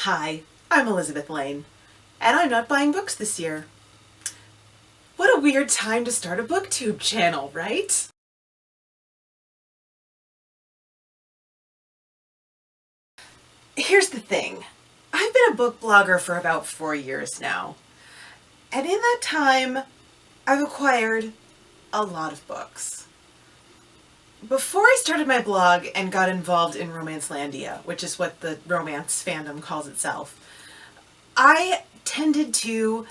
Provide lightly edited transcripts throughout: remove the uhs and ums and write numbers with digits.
Hi, I'm Elizabeth Lane, and I'm not buying books this year. What a weird time to start a booktube channel, right? Here's the thing. I've been a book blogger for about 4 years now, and in that time, I've acquired a lot of books. Before I started my blog and got involved in Romancelandia, which is what the romance fandom calls itself, I tended to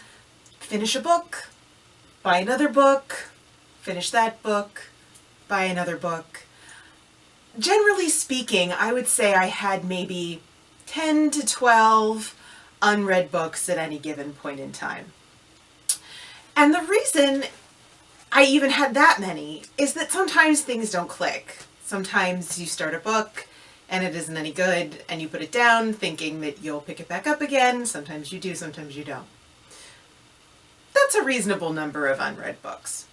finish a book, buy another book, finish that book, buy another book. Generally speaking, I would say I had maybe 10 to 12 unread books at any given point in time. And the reason I even had that many is that sometimes things don't click. Sometimes you start a book and it isn't any good and you put it down thinking that you'll pick it back up again. Sometimes you do, sometimes you don't. That's a reasonable number of unread books.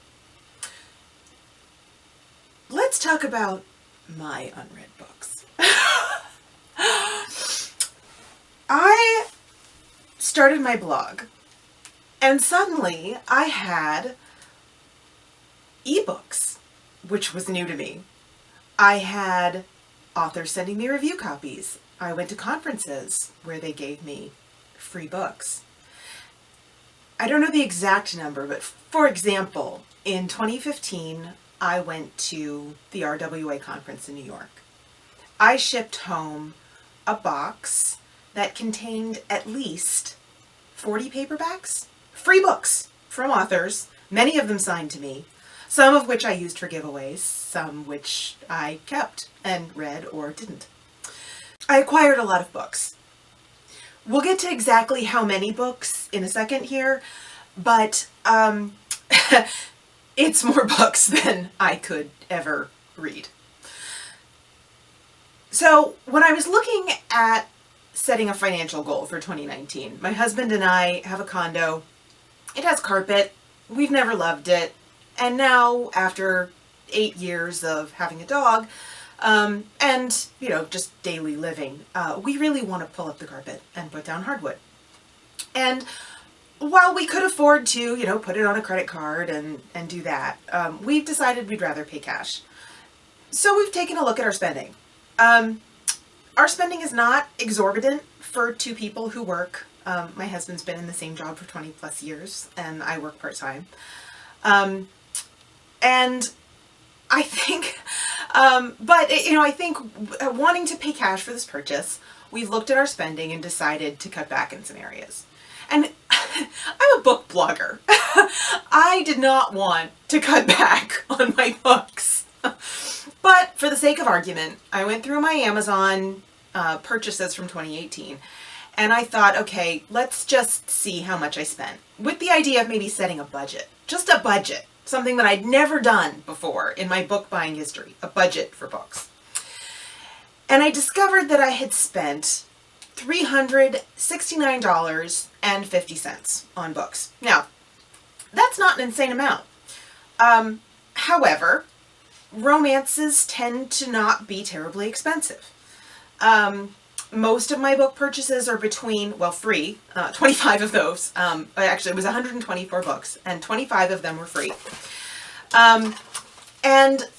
Let's talk about my unread books. I started my blog and suddenly I had ebooks, which was new to me. I had authors sending me review copies. I went to conferences where they gave me free books. I don't know the exact number, but for example, in 2015, I went to the RWA conference in New York. I shipped home a box that contained at least 40 paperbacks, free books from authors, many of them signed to me, some of which I used for giveaways, some which I kept and read or didn't. I acquired a lot of books. We'll get to exactly how many books in a second here, but it's more books than I could ever read. So when I was looking at setting a financial goal for 2019, my husband and I have a condo. It has carpet. We've never loved it. And now, after 8 years of having a dog, and, just daily living, we really want to pull up the carpet and put down hardwood. And while we could afford to, put it on a credit card and do that, we've decided we'd rather pay cash. So we've taken a look at our spending. Our spending is not exorbitant for two people who work. My husband's been in the same job for 20 plus years, and I work part-time. And I think, I think wanting to pay cash for this purchase, we've looked at our spending and decided to cut back in some areas. And I'm a book blogger. I did not want to cut back on my books. But for the sake of argument, I went through my Amazon purchases from 2018. And I thought, okay, let's just see how much I spent, with the idea of maybe setting a budget. Just a budget. Something that I'd never done before in my book buying history, a budget for books. And I discovered that I had spent $369.50 on books. Now, that's not an insane amount. However, romances tend to not be terribly expensive. Most of my book purchases are between, free, 25 of those. Actually, it was 124 books, and 25 of them were free. And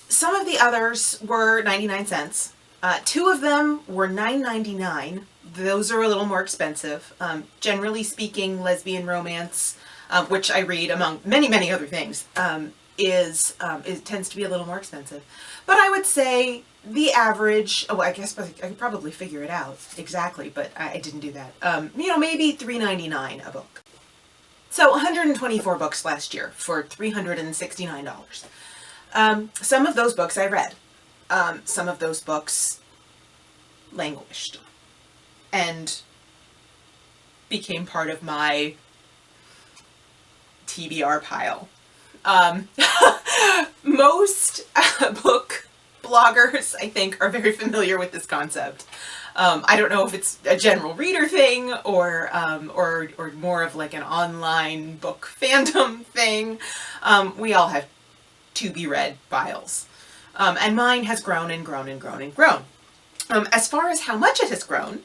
some of the others were 99 cents. Two of them were $9.99. Those are a little more expensive. Generally speaking, lesbian romance, which I read among many, many other things, it tends to be a little more expensive. But I would say the average, I guess I could probably figure it out exactly, but I didn't do that. Maybe $3.99 a book. So 124 books last year for $369. Some of those books I read. Some of those books languished and became part of my TBR pile. Most book bloggers, I think, are very familiar with this concept. I don't know if it's a general reader thing or more of like an online book fandom thing. We all have to be read piles. And mine has grown and grown and grown and grown. As far as how much it has grown,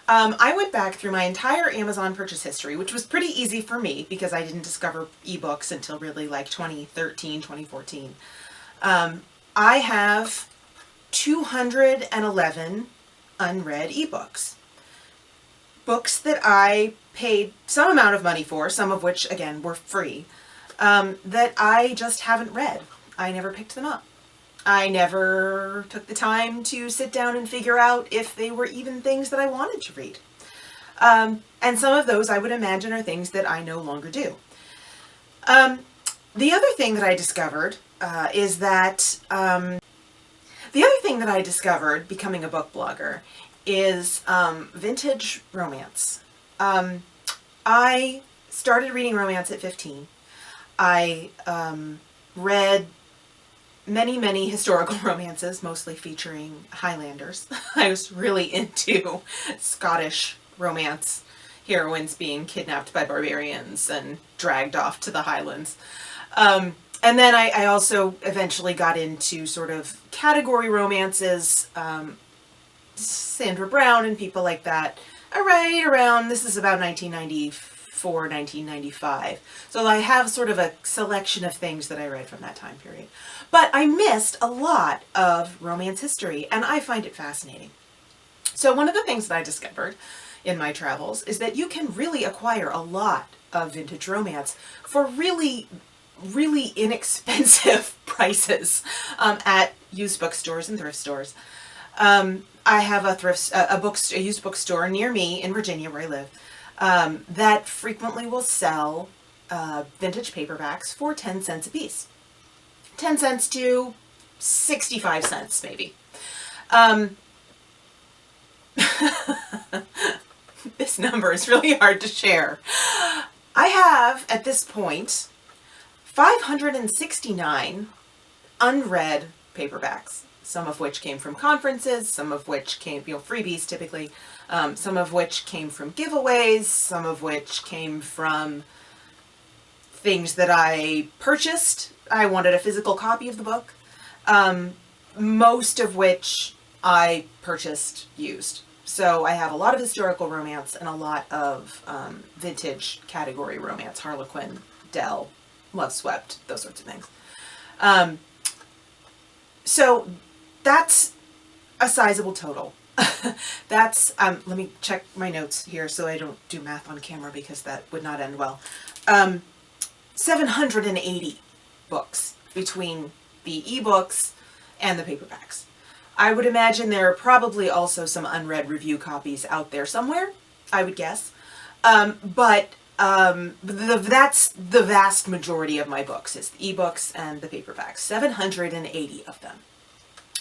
I went back through my entire Amazon purchase history, which was pretty easy for me because I didn't discover ebooks until really like 2013, 2014. I have 211 unread ebooks. Books that I paid some amount of money for, some of which, again, were free, that I just haven't read. I never picked them up. I never took the time to sit down and figure out if they were even things that I wanted to read. And some of those I would imagine are things that I no longer do. The other thing that I discovered is that the other thing that I discovered becoming a book blogger is vintage romance. I started reading romance at 15. I read many historical romances, mostly featuring Highlanders. I was really into Scottish romance, heroines being kidnapped by barbarians and dragged off to the Highlands. And then I also eventually got into sort of category romances, Sandra Brown and people like that. Right around, this is about 1994, 1995. So I have sort of a selection of things that I read from that time period. But I missed a lot of romance history, and I find it fascinating. So one of the things that I discovered in my travels is that you can really acquire a lot of vintage romance for really inexpensive prices at used bookstores and thrift stores. I have a used bookstore near me in Virginia, where I live, that frequently will sell vintage paperbacks for 10 cents a piece. 10 cents to 65 cents, maybe. This number is really hard to share. I have, at this point, 569 unread paperbacks, some of which came from conferences, some of which came, freebies typically, some of which came from giveaways, some of which came from things that I purchased. I wanted a physical copy of the book, most of which I purchased used. So I have a lot of historical romance and a lot of vintage category romance, Harlequin, Dell, Love Swept, those sorts of things. So that's a sizable total. That's, let me check my notes here so I don't do math on camera because that would not end well. 780 books between the ebooks and the paperbacks. I would imagine there are probably also some unread review copies out there somewhere, I would guess. But that's the vast majority of my books, is the ebooks and the paperbacks, 780 of them.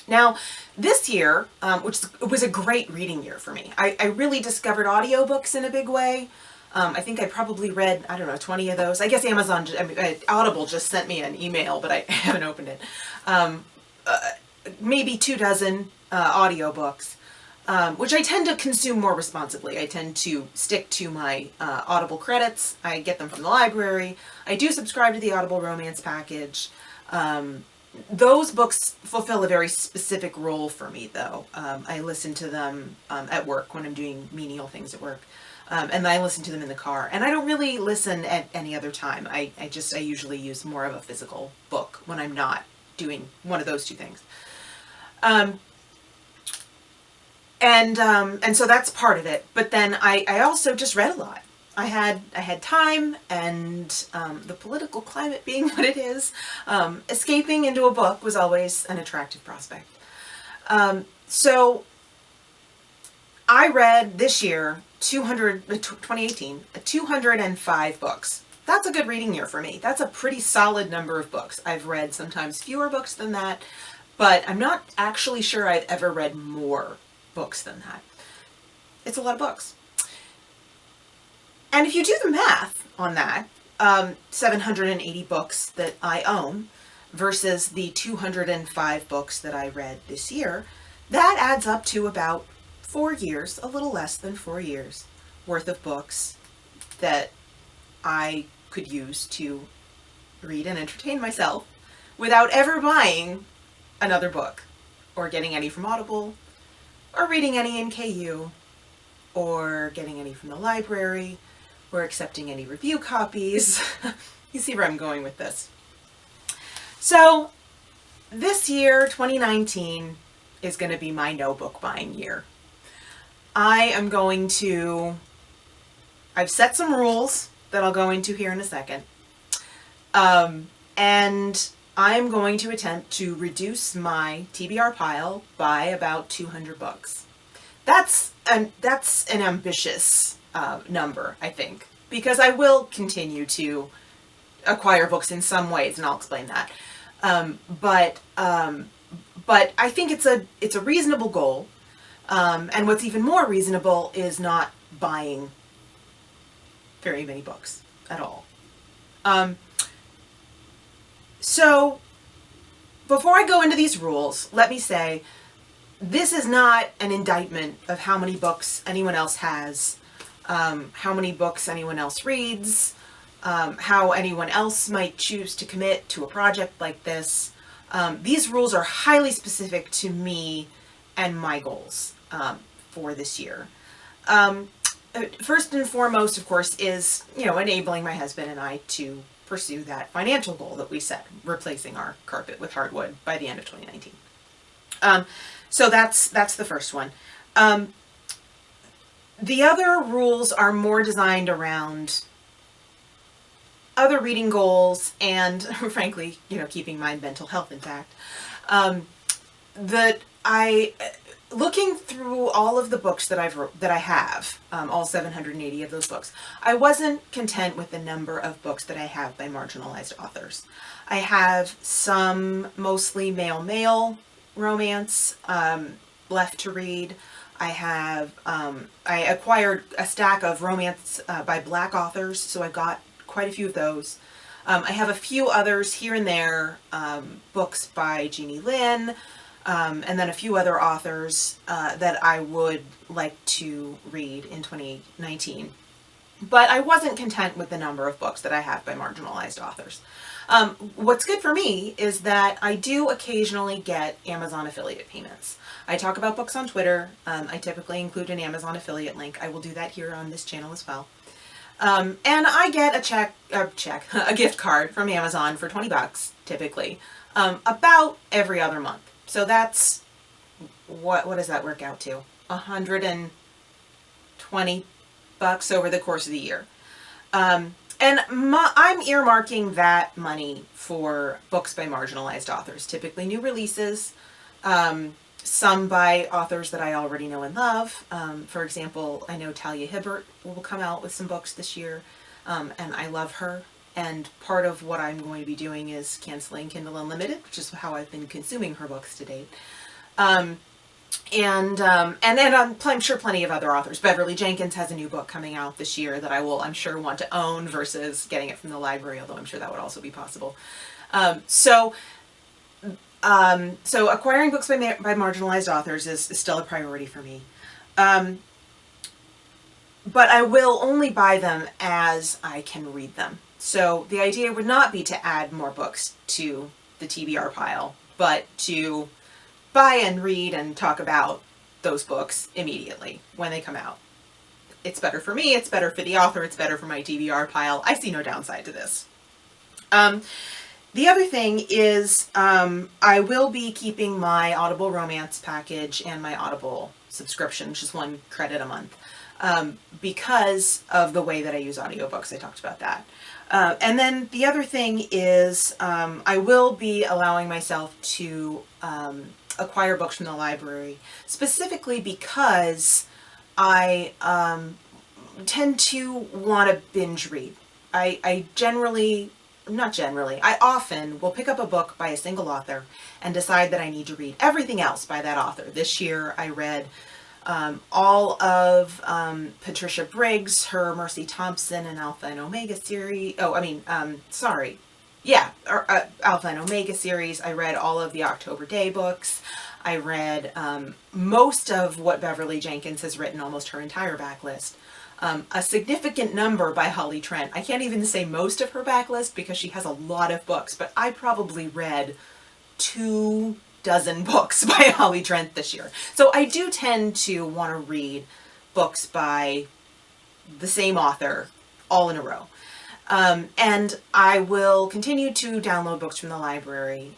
Now, this year, which was a great reading year for me, I really discovered audiobooks in a big way. I think I probably read, 20 of those. I guess Audible just sent me an email, but I haven't opened it. Maybe 24 audiobooks, which I tend to consume more responsibly. I tend to stick to my Audible credits. I get them from the library. I do subscribe to the Audible romance package. Those books fulfill a very specific role for me, though. I listen to them at work when I'm doing menial things at work. And I listen to them in the car. And I don't really listen at any other time. I usually use more of a physical book when I'm not doing one of those two things. And so that's part of it. But then I also just read a lot. I had time, and the political climate being what it is, escaping into a book was always an attractive prospect. So I read this year 2018, 205 books. That's a good reading year for me. That's a pretty solid number of books. I've read sometimes fewer books than that, but I'm not actually sure I've ever read more books than that. It's a lot of books. And if you do the math on that, 780 books that I own versus the 205 books that I read this year, that adds up to about 4 years, a little less than 4 years worth of books that I could use to read and entertain myself without ever buying another book or getting any from Audible or reading any in KU or getting any from the library, or accepting any review copies. You see where I'm going with this. So this year, 2019, is going to be my no book buying year. I've set some rules that I'll go into here in a second. And I'm going to attempt to reduce my TBR pile by about 200 books. That's an ambitious number, I think, because I will continue to acquire books in some ways, and I'll explain that. But I think it's a reasonable goal. And what's even more reasonable is not buying very many books at all. So before I go into these rules, let me say this is not an indictment of how many books anyone else has, how many books anyone else reads, how anyone else might choose to commit to a project like this. These rules are highly specific to me and my goals for this year. First and foremost, of course, is, enabling my husband and I to pursue that financial goal that we set, replacing our carpet with hardwood by the end of 2019. So that's the first one. The other rules are more designed around other reading goals and, frankly, keeping my mental health intact. Looking through all of the books that I have, all 780 of those books, I wasn't content with the number of books that I have by marginalized authors. I have some mostly male romance left to read. I acquired a stack of romance by Black authors, so I got quite a few of those. I have a few others here and there, books by Jeannie Lynn, and then a few other authors that I would like to read in 2019. But I wasn't content with the number of books that I have by marginalized authors. What's good for me is that I do occasionally get Amazon affiliate payments. I talk about books on Twitter. I typically include an Amazon affiliate link. I will do that here on this channel as well. And I get a gift card from Amazon for $20, typically, about every other month. So that's, what does that work out to? $120 over the course of the year. And I'm earmarking that money for books by marginalized authors, typically new releases, some by authors that I already know and love. For example, I know Talia Hibbert will come out with some books this year, and I love her. And part of what I'm going to be doing is canceling Kindle Unlimited, which is how I've been consuming her books to date. And I'm sure plenty of other authors. Beverly Jenkins has a new book coming out this year that I will, I'm sure, want to own versus getting it from the library, although I'm sure that would also be possible. So acquiring books by marginalized authors is still a priority for me. But I will only buy them as I can read them. So the idea would not be to add more books to the TBR pile, but to buy and read and talk about those books immediately when they come out. It's better for me, it's better for the author, it's better for my TBR pile. I see no downside to this. The other thing is I will be keeping my Audible romance package and my Audible subscription, which is $1 credit a month, because of the way that I use audiobooks. I talked about that. And then the other thing is I will be allowing myself to acquire books from the library, specifically because I tend to want to binge read. I often will pick up a book by a single author and decide that I need to read everything else by that author. This year I read all of Patricia Briggs, her Mercy Thompson and Alpha and Omega series. Alpha and Omega series. I read all of the October Day books. I read most of what Beverly Jenkins has written, almost her entire backlist. A significant number by Holly Trent. I can't even say most of her backlist because she has a lot of books, but I probably read 24 books by Holly Trent this year. So I do tend to want to read books by the same author all in a row. And I will continue to download books from the library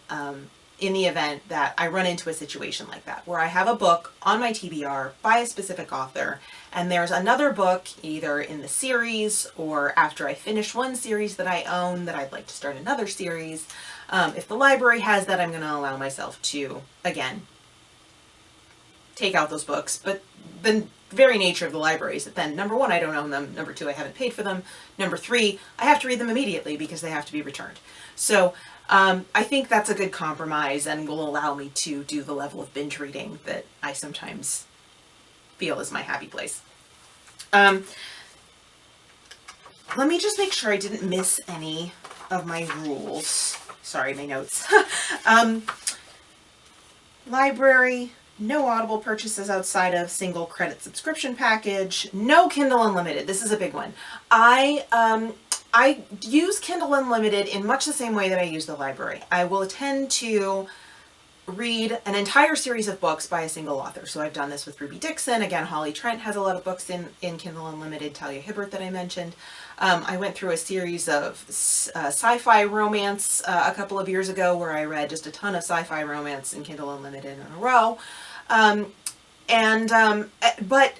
in the event that I run into a situation like that, where I have a book on my TBR by a specific author, and there's another book either in the series or after I finish one series that I own that I'd like to start another series. If the library has that, I'm going to allow myself to, again, take out those books. But the very nature of the library is that then, number one, I don't own them. Number two, I haven't paid for them. Number three, I have to read them immediately because they have to be returned. So I think that's a good compromise and will allow me to do the level of binge reading that I sometimes feel is my happy place. Let me just make sure I didn't miss any of my rules. Sorry, my notes. Library, no Audible purchases outside of single credit subscription package, no Kindle Unlimited. This is a big one. I use Kindle Unlimited in much the same way that I use the library. I will tend to read an entire series of books by a single author. So I've done this with Ruby Dixon. Again, Holly Trent has a lot of books in Kindle Unlimited, Talia Hibbert that I mentioned. I went through a series of sci-fi romance a couple of years ago where I read just a ton of sci-fi romance in Kindle Unlimited in a row. But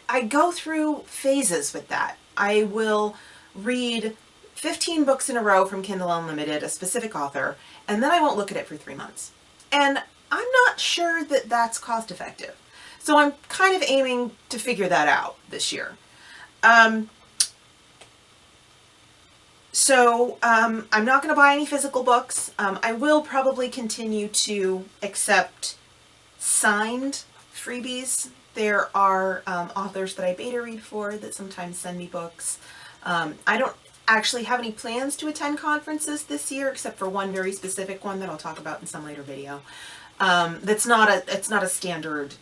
I go through phases with that. I will read 15 books in a row from Kindle Unlimited, a specific author, and then I won't look at it for 3 months. And I'm not sure that that's cost effective. So I'm kind of aiming to figure that out this year. I'm not going to buy any physical books. I will probably continue to accept signed freebies. There are authors that I beta read for that sometimes send me books. I don't actually have any plans to attend conferences this year, except for one very specific one that I'll talk about in some later video. It's not a standard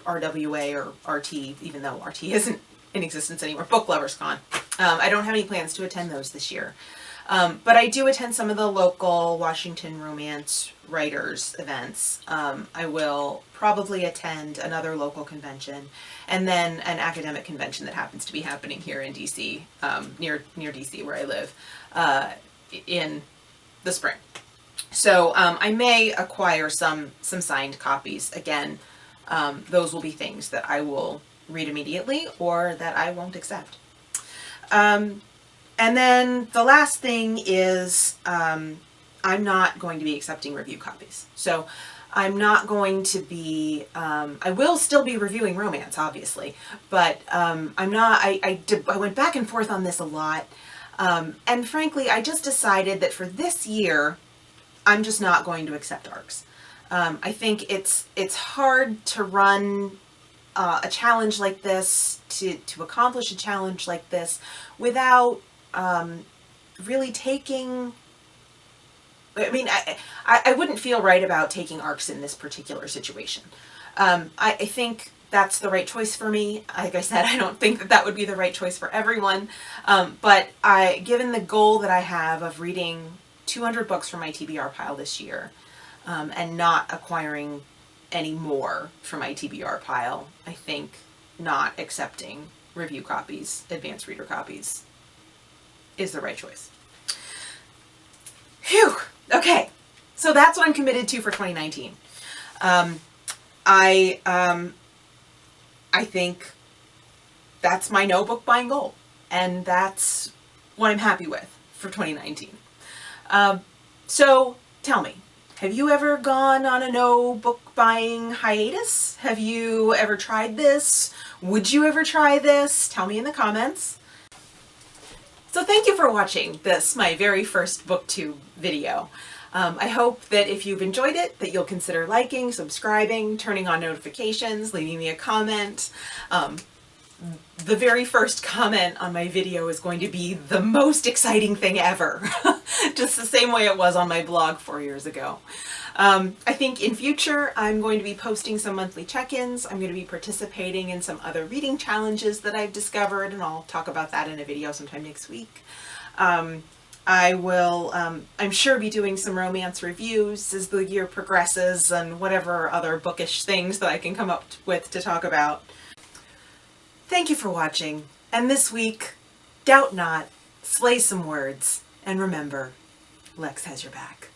RWA or RT, even though RT isn't in existence anymore. Book Lovers Con. I don't have any plans to attend those this year. But I do attend some of the local Washington romance writers events. I will probably attend another local convention and then an academic convention that happens to be happening here in DC, near DC where I live, in the spring. So I may acquire some signed copies. Again, those will be things that I will read immediately or that I won't accept. And then the last thing is I'm not going to be accepting review copies. So I'm not going to be, I will still be reviewing romance, obviously, but I'm not, I went back and forth on this a lot. And frankly, I just decided that for this year, I'm just not going to accept ARCs. I think it's hard to run a challenge like this, to accomplish a challenge like this without really taking, I mean, I wouldn't feel right about taking ARCs in this particular situation. I think that's the right choice for me. Like I said, I don't think that would be the right choice for everyone. But given the goal that I have of reading 200 books from my TBR pile this year, and not acquiring any more from my TBR pile, I think not accepting review copies, advanced reader copies, is the right choice. Phew! Okay, so that's what I'm committed to for 2019. I think that's my no book buying goal, and that's what I'm happy with for 2019. So tell me, have you ever gone on a no book buying hiatus? Have you ever tried this? Would you ever try this? Tell me in the comments. So thank you for watching this, my very first booktube video. I hope that if you've enjoyed it, that you'll consider liking, subscribing, turning on notifications, leaving me a comment. The very first comment on my video is going to be the most exciting thing ever. Just the same way it was on my blog 4 years ago. I think in future I'm going to be posting some monthly check-ins. I'm going to be participating in some other reading challenges that I've discovered, and I'll talk about that in a video sometime next week. I will, I'm sure, be doing some romance reviews as the year progresses and whatever other bookish things that I can come up with to talk about. Thank you for watching, and this week, doubt not, slay some words, and remember, Lex has your back.